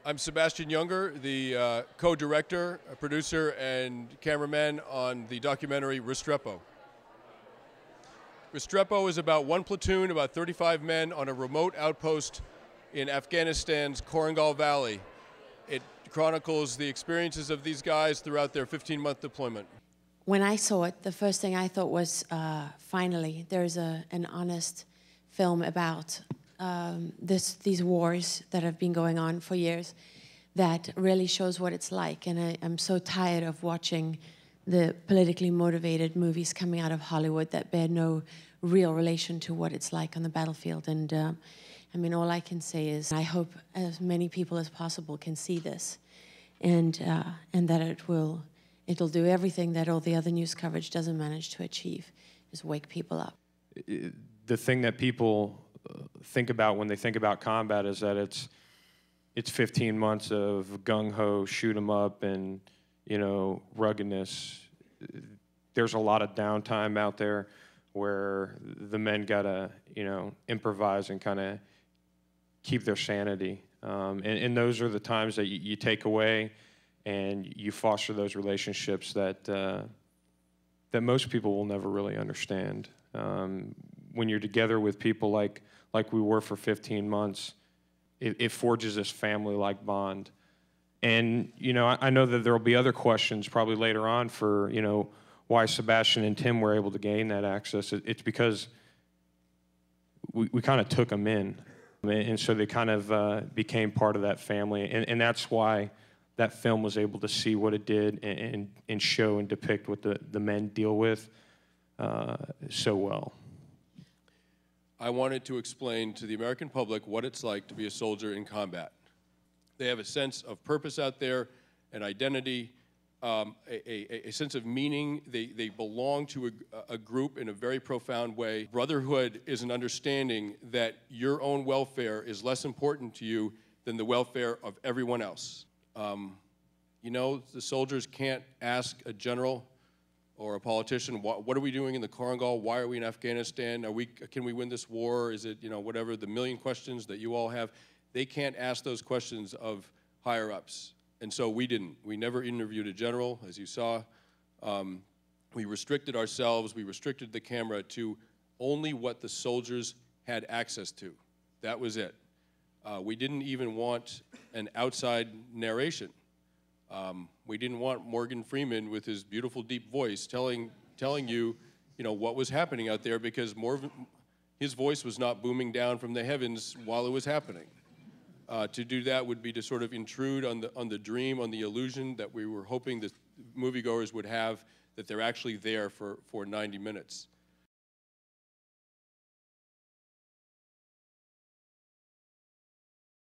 I'm Sebastian Junger, the co-director, producer, and cameraman on the documentary Restrepo. Restrepo is about one platoon, about 35 men on a remote outpost in Afghanistan's Korengal Valley. It chronicles the experiences of these guys throughout their 15-month deployment. When I saw it, the first thing I thought was, finally, there's an honest film about these wars that have been going on for years that really shows what it's like. And I'm so tired of watching the politically motivated movies coming out of Hollywood that bear no real relation to what it's like on the battlefield. And I mean, all I can say is I hope as many people as possible can see this, and that it'll do everything that all the other news coverage doesn't manage to achieve, is wake people up. The thing that people think about when they think about combat is that it's 15 months of gung-ho, shoot 'em up, and ruggedness. There's a lot of downtime out there where the men gotta improvise and kind of keep their sanity, and those are the times that you take away and you foster those relationships that that most people will never really understand. When you're together with people like we were for 15 months, it forges this family-like bond. And I know that there will be other questions probably later on for why Sebastian and Tim were able to gain that access. It's because we kind of took them in, and so they kind of became part of that family, and that's why that film was able to see what it did and show and depict what the men deal with so well. I wanted to explain to the American public what it's like to be a soldier in combat. They have a sense of purpose out there, an identity, a sense of meaning. They belong to a group in a very profound way. Brotherhood is an understanding that your own welfare is less important to you than the welfare of everyone else. The soldiers can't ask a general or a politician, what are we doing in the Korengal? Why are we in Afghanistan? Can we win this war? Is it, whatever, the million questions that you all have? They can't ask those questions of higher-ups. And so we didn't. We never interviewed a general, as you saw. We restricted ourselves. We restricted the camera to only what the soldiers had access to. That was it. We didn't even want an outside narration. We didn't want Morgan Freeman with his beautiful deep voice telling you, what was happening out there, because his voice was not booming down from the heavens while it was happening. To do that would be to sort of intrude on the dream, on the illusion that we were hoping that moviegoers would have, that they're actually there for 90 minutes.